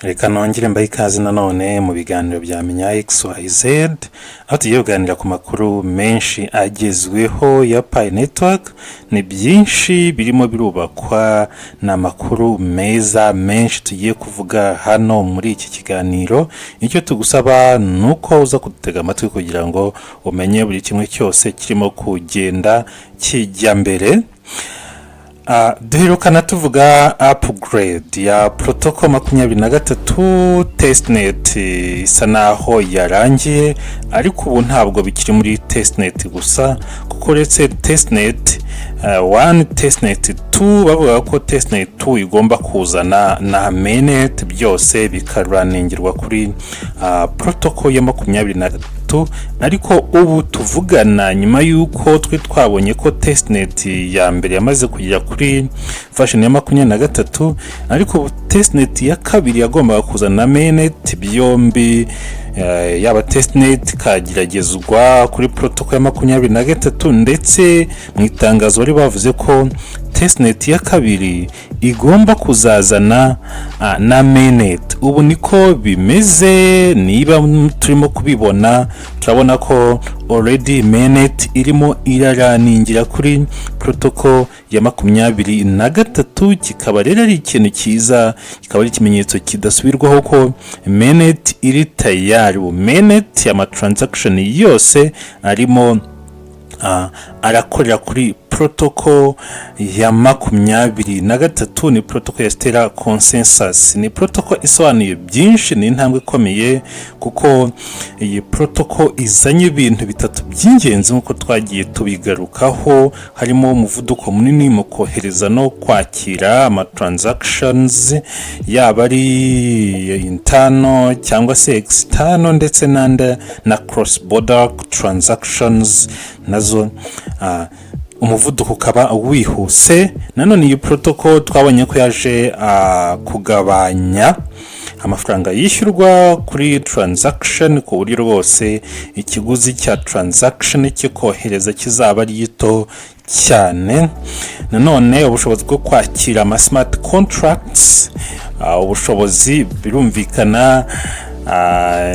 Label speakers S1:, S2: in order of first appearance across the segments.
S1: Reka nongere mbaye ikaze nanone mu biganiro bya Menya XYZ, aho tugiye kuganira ku makuru menshi agezweho ya Pi Network. Ni byinshi birimo birubakwa, na makuru meza menshi tugiye kuvuga hano muri iki kiganiro. Icyo tugusaba nuko uza kudutega amatwi kugira ngo umenye buri kimwe cyose kirimo kugenda kijya mbere. Duherukana tuvuga upgrade ya Protocol 23 testnet isa naho yarangiye, ariko ubu ntabwo bikiri muri testnet gusa, kuko uretse testnet 1 testnet 2 bavuga ko testnet 2 igomba kuzana na mainnet, byose bikaraningirwa kuri Protocol ya 23. Ariko ubu tuvugana nyuma yuko twe twabonye ko testnet ya mbere yamaze kugera kuri version ya 23, ariko testnet ya kabiri yagombaga kuzana mainnet, byombi yaba testnet kageragezwa kuri Protocol ya 23, ndetse mu itangazo bari bavuze ko testnet ya kabiri igomba kuzazana na mainnet. Ubu niko bimeze, niba turimo kubibona turabona ko already mainnet irimo iraraningira kuri Protocol ya 23. Kikaba rero ari ikintu cyiza, kikaba ari ikimenyetso kidasubirwaho ko mainnet iri tayari. Mainnet ya transaction yose arimo arakorera kuri Protocol ya 23. Ni Protocol ya Stellar Consensus, ni Protocol isobanuye byinshi, ni intambwe ikomeye, kuko iyi Protocol izanye ibintu bitatu by'ingenzi nk'uko twagiye tubigarukaho. Harimo umuvuduko munini mu kohereza no kwakira ama transactions, yaba ari internal cyangwa se external, ndetse na cross border transactions nazo umuvuduko ukaba wihuse. Nanone iyi Protocol twabonye ko yaje kugabanya amafaranga yishyurwa kuri transaction, ku buryo rwose ikiguzi cya transaction kikohereza kizaba ari gito cyane. Nanone ubushobozi bwo kwakira ama smart contracts, ubushobozi birumvikana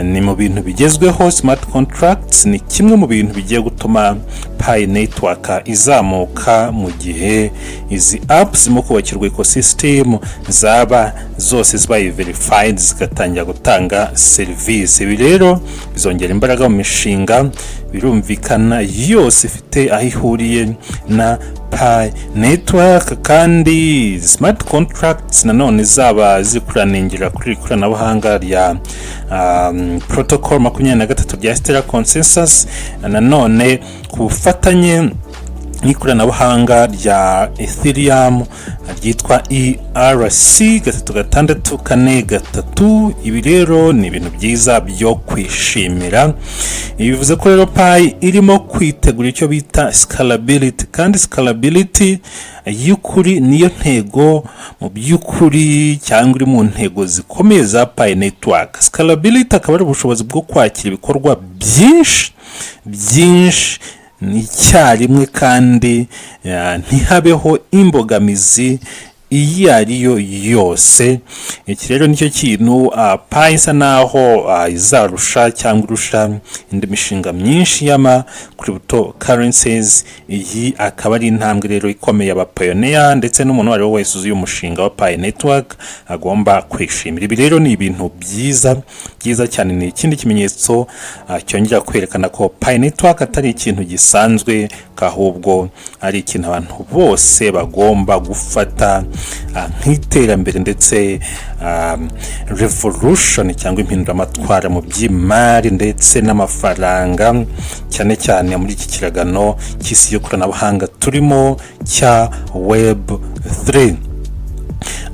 S1: ni mu bintu bigezweho. Smart contracts ni kimwe mu bintu bigiye gutuma Pi Network izamuka mu gihe izi apps mu kubakirwa ecosystem zaba zose zibaye verified, zigatangira gutanga service. Ibi rero bizongera imbaraga mu mishinga birumvikana yose ifite aho ihuriye na Pi Network. Kandi smart contracts nanone zaba zikuraningira kuri ikoranabuhanga rya Protocol 23 rya Stellar Consensus, nanone ku bufatanye n'ikoranabuhanga rya Ethereum ryitwa ERC-36443. Ibi rero ni ibintu byiza byo kwishimira. Ibi bivuze ko rero Pi irimo kwitegura icyo bita scalability, kandi scalability y'ukuri niyo ntego mu by'ukuri, cyangwa iri mu ntego zikomeye za Pi Network. Scalability akaba ari ubushobozi bwo kwakira ibikorwa byinshi icyarimwe, kandi ntihabeho imbogamizi iyo ariyo yose. Iki rero nicyo kintu Pi isa naho izarusha cyangwa irusha indi mishinga myinshi y'ama cryptocurrencies. Iyi akaba ari intambwe rero ikomeye aba pioneer, ndetse n'umuntu wari wese uzi uyu mushinga wa Pi Network agomba kwishimira. Ibi rero ni ibintu byiza cyane, ni ikindi kimenyetso cyongera kwerekana ko Pi Network atari ikintu gisanzwe, ahubwo ari ikintu abantu bose bagomba gufata nk'iterambere, ndetse revolution cyangwa impinduramatwara mu by'imari ndetse n'amafaranga, cyane cyane muri iki kiragano cy'isi y'ikoranabuhanga turimo cya Web 3.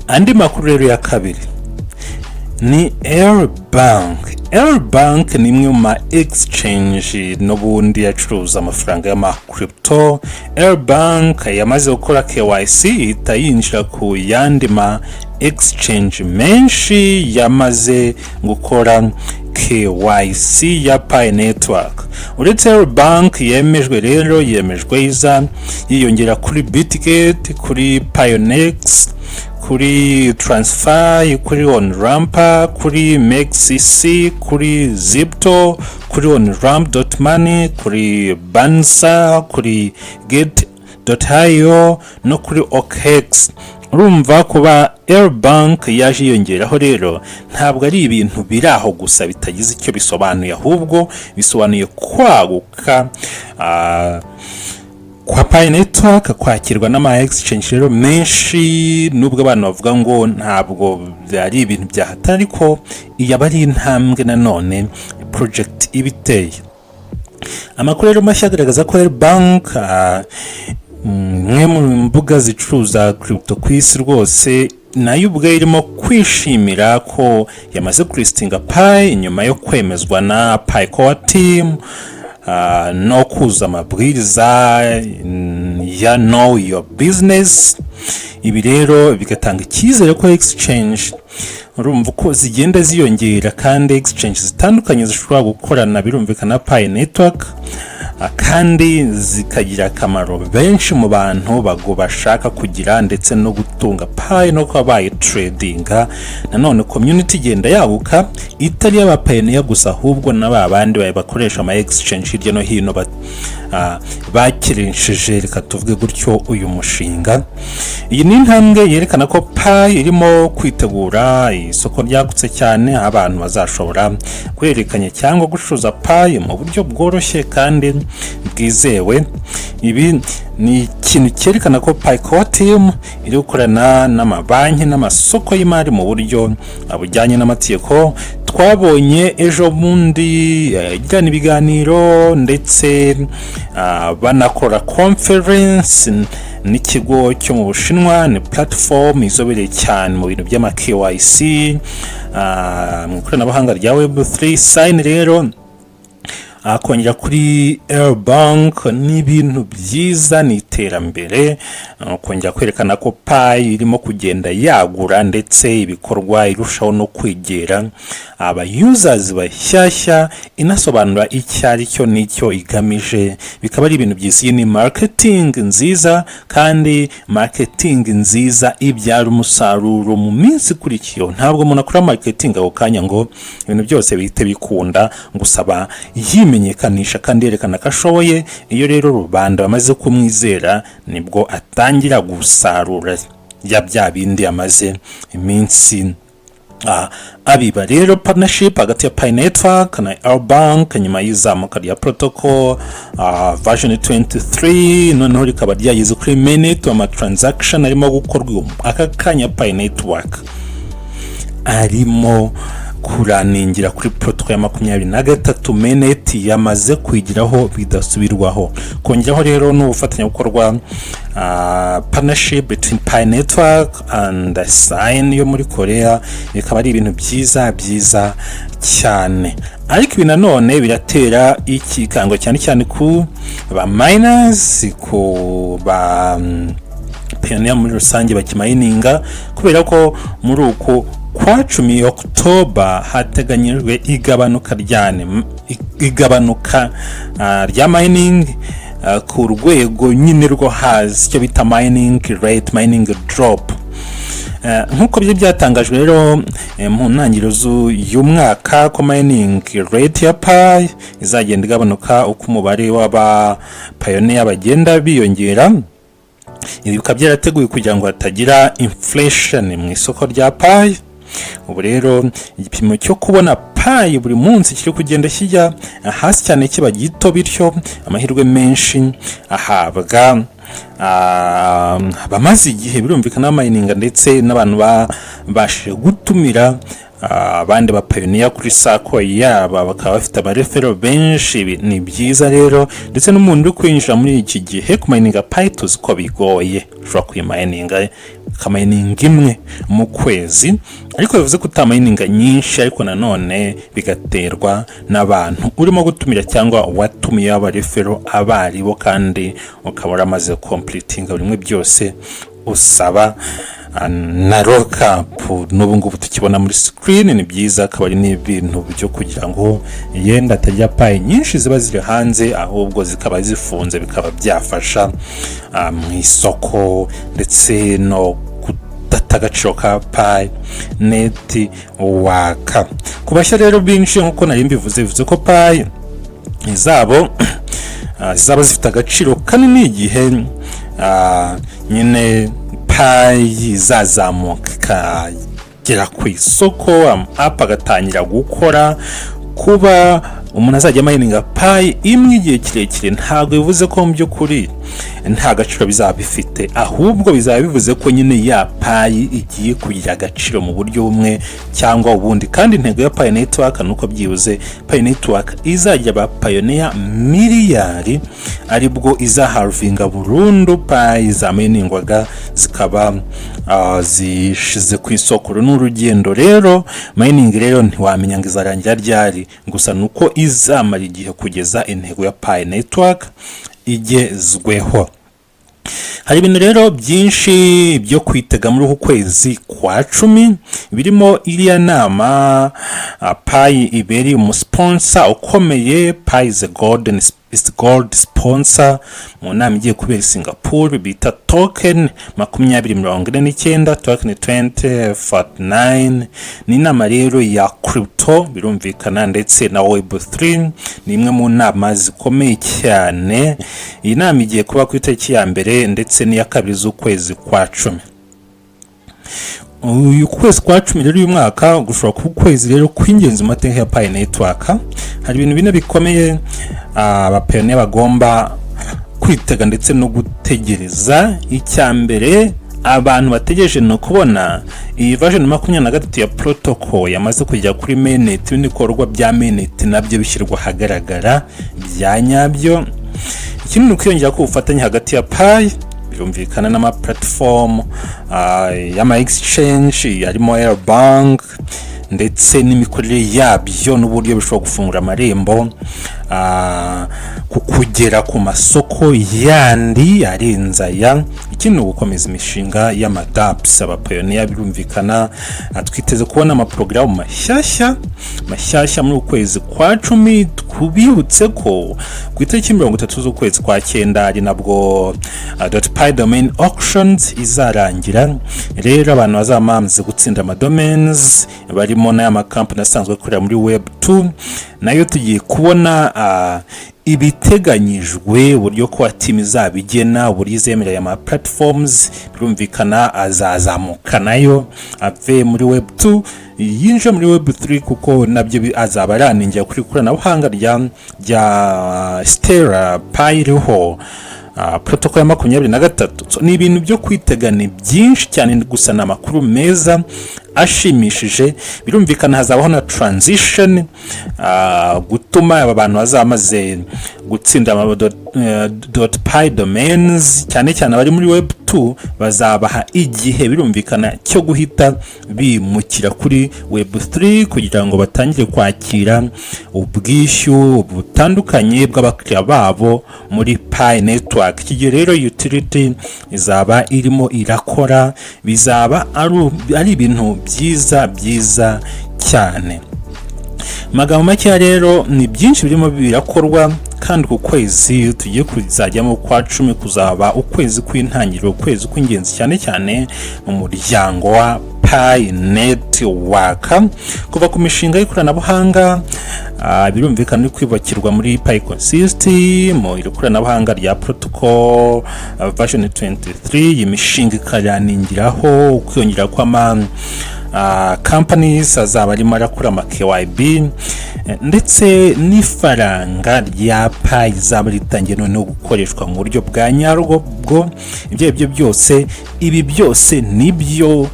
S1: Andi makuru rero ya kabiri ni Lbank. Lbank ni imwe mu exchange n'ubundi yacuruza amafaranga y'ama crypto. Lbank yamaze gukora KYC, ihita yinjira ku yandi ma exchange menshi yamaze gukora KYC ya Pi Network. Uretse Lbank yemejwe iza yiyongera kuri Bitget, kuri Pionex, kuri transfer, kuri onrampa, kuri maxc, kuri zipto, kuri onramp.money, kuri bansa, kuri get.io no kuri OKX. Urumva kuba Lbank yaje yongeraho rero ntabwo ari ibintu biraho gusa bitagize icyo bisobanuye, ahubwo bisobanuye kwaguka kwa Pi network, kwakirwa n'ama exchange rero menshi. Nubwo abantu bavuga ngo ntabwo byari ibintu byahatari, ariko iyaba ari intambwe nanone project ibiteye. Amakuru rero mashya agaragaza ko Lbank mwe mu mbuga zicuruza crypto ku isi rwose nayo ubwo irimo kwishimira ko yamaze kulistinga Pi nyuma yo kwemezwa na Pi KYB no kuza amabwiriza ya know your business. Ibi rero bigatanga icyizere ko exchange urumva ko zigenda ziyongera, kandi exchange zitandukanye zishobora gukorana birumvikana Pi network, kandi zikagira akamaro benshi mu bantu bashaka kugira ndetse no gutunga Pi no kuba bayitradinga. Nanone community igenda yaguka, itari y'abapayiniya gusa ahubwo n'abandi bakoresha ama exchange hirya no hino bakirenshije, reka tuvuge gutyo, uyu mushinga. Iyi ni intambwe yerekana ko Pi irimo kwitegura isoko ryagutse cyane, abantu bazashobora kwerekanya cyangwa gucuruza Pi mu buryo bworoshye kandi bwizewe. Ibi ni ikintu cyerekana ko Pi KYB iri gukorana n'amabanki n'amasoko y'imari mu buryo bujyanye n'amategeko. Twabonye ejo bundi ijyana ibiganiro ndetse banakora conference n'ikigo cyo mu Bushinwa, ni platform izobereye cyane mu bintu by'ama KYC mu ikoranabuhanga rya Web3 sign. Rero kongera kuri Lbank ni ibintu byiza, ni iterambere, kongera kwerekana ko Pi irimo kugenda yagura ndetse ibikorwa irushaho no kwegera aba users bashyashya, inasobanura icyo ari cyo n'icyo igamije. Bikaba ari ibintu byiza. Iyi ni marketing nziza, kandi marketing nziza ibyara umusaruro mu minsi ikurikiyeho. Ntabwo umuntu akora marketing ako kanya ngo ibintu byose bihite bikunda, gusaba yimenyekanisha kandi yerekana ko ashoboye. Iyo rero rubanda bamaze kumwizera nibwo atangira gusarura bya bindi amaze iminsi abiba. Rero partnership hagati ya Pi network na Lbank nyuma y'izamuka rya Protocol version 23 noneho rikaba ryageze kuri mainnet, ama transaction arimo gukorwa aka kanya. Pi network arimo kuraningira kuri protocol ya 23 mainnet yamaze kwigiraho bidasubirwaho. Kongeraho rero n'ubufatanya gukorwa partnership between Pi network and sign yo muri Korea, bikaba ari ibintu byiza cyane. Ariko ibi nanone biratera ikikango cyane ku ba miners, ku ba pioneer muri rusange bakimayininga, kubera ko muri uko kwa 10 Oktoba hateganyijwe igabanuka rya mining ku rwego nyine rwo hasi, cyo bita mining rate, mining drop. Nkuko byatangajwe rero mu ntangiriro y'umwaka ko mining rate ya Pi izagenda igabanuka uko umubare w'aba pioneer bagenda biyongera. Ibi bikaba byarateguye kugira ngo hatagira inflation mu isoko rya Pi. Ubu rero igipimo cyo kubona Pi buri munsi kiri kugenda kijya hasi cyane, kiba gito, bityo amahirwe menshi ahabwa bamaze igihe birumvikana mining ndetse n'abantu babashije gutumira abandi bapayoniya kuri soko yaba, bakaba bafite abarefero benshi. Ni byiza rero, ndetse n'umuntu uri kwinjira muri iki gihe kumayininga Pi tuzi ko bigoye, ushobora kuyimayininga kamayininga imwe mu kwezi, ariko bivuze kutamayininga nyinshi. Ariko nanone bigaterwa n'abantu urimo gutumira cyangwa watumiye abarefero abaribo, kandi ukaba uramaze completinga bimwe byose usaba na lockup n'ubu ngubu tukibona muri screen. Ni byiza, akaba ari n'ibintu byo kugira ngo yenda atajya Pi nyinshi ziba ziri hanze, ahubwo zikaba zifunze, bikaba byafasha mu isoko ndetse no data agaciro ka Pi Network. Kubashya rero binshi nkuko nari mbivuze ko Pi zaba zifite agaciro kanini igihe nyine Pi zazamuka gera ku isoko, app agatangira gukora, kuba umuntu azajya mayininga Pi imwe igihe kirekire ntabwo bivuze ko mu by'ukuri nta gaciro bizaba bifite, ahubwo bizaba bivuze ko nyine ya Pi igiye kugira agaciro mu buryo bumwe cyangwa ubundi. Kandi intego ya Pi Network nuko byibuze Pi Network izajya ba pioneer miliyari, aribwo izaharvinga burundu Pi zamayiningwaga zikaba zishize ku isoko. N'urugendo rero mining rero ntiwamenya ngo izarangira ryari, gusa nuko izamara igihe kugeza intego ya Pi Network igezweho. Hari ibintu rero byinshi byo kwitega muri uku kwezi kwa 10 birimo iriya nama Pi iberi umusponsor ukomeye. Pi is the gold sponsor mu nama igiye kubera Singapore bita token 2049 token 2049. ni inama rero ya crypto birumvikana ndetse na web3. ni imwe mu nama zikomeye cyane. iyi nama igiye kuba ku itariki ya mbere ndetse n'iya kabiri z'ukwezi kwa 10. uyu kwezi kwa 10 rero uyu mwaka gushobora kuba ukwezi rero kw'ingenzi mu mateka ya Pi Network. hari ibintu bine bikomeye abapioneer bagomba kwitega ndetse no gutegereza. icya mbere abantu bategereje no kubona iyi version 23 ya protocol yamaze kujya kuri mainnet, n'ibikorwa bya mainnet nabyo bishyirwa hagaragara bya nyabyo. ikindi n'ukwiyongera ku bufatanye hagati ya Pi birumvikana n'ama platform y'ama exchange harimo Lbank ndetse n'imikorere yabyo n'uburyo bishobora gufungura amarembo kugera ku masoko yandi arenza aya. ikindi gukomeza imishinga y'amadaps. abapioneer birumvikana twiteze kubona amaprogaramu mashyashya muri ukwezi kwa 10. kubibutse ko ku itariki 30 z'ukwezi kwa 9 ari nabwo .pi domain auctions izarangira. rero abantu bazamamaze gutsinda amadomains barimo n'ama company asanzwe akorera muri web2 nayo tugiye kubona ibiteganyijwe uburyo ko team izabigena, uburyo izemerera ama platforms birumvikana azazamuka nayo ave muri web2 yinje muri web3, kuko nabyo azaba araningira kuri koranabuhanga rya Stellar Pi riho protocol ya 23. ni ibintu byo kwitegana byinshi cyane, gusa n'amakuru meza ashimishije. birumvikana hazabaho na transition gutuma aba bantu bazamaze gutsinda .pi domains cyane abari muri web2 bazabaha igihe birumvikana cyo guhita bimukira kuri web3 kugira ngo batangire kwakira ubwishyu butandukanye bw'abakiriya babo muri Pi Network. iki rero utility izaba irimo irakora, bizaba ari ibintu byiza cyane. magambo make rero ni byinshi birimo birakorwa, kandi ku kwezi tugiye kuzajyamo kwa 10 kuzaba ukwezi kw'intangiriro, ukwezi kw'ingenzi cyane mu muryango wa Pi Network. kuva ku mishinga y'ikoranabuhanga birumvikana ni kwibakirwa muri Pi ecosystem mu ikoranabuhanga rya Protocol version 23. imishinga ikaraningiraho ukwiyongera kw'ama companies azaba arimo arakora ama KYB ndetse n'ifaranga rya Pi zaba ritangiye noneho gukoreshwa mu buryo bwa nyarwo bwo. ibyo byose ibi byose nibyo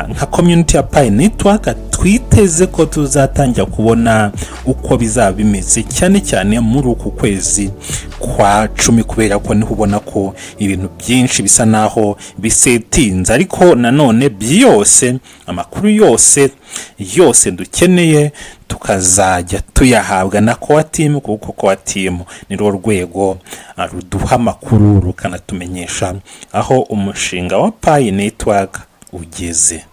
S1: nka community ya Pi Network twiteze ko tuzatangira kubona uko bizaba bimeze cyane muri uku kwezi kwa 10, kubera ko niho ubona ko ibintu byinshi bisa naho bisetinze. ariko nanone byose amakuru yose dukeneye tukazajya tuyahabwa na core team, kuko core team ni rwego ruduha amakuru rukanatumenyesha aho umushinga wa Pi Network ugeze.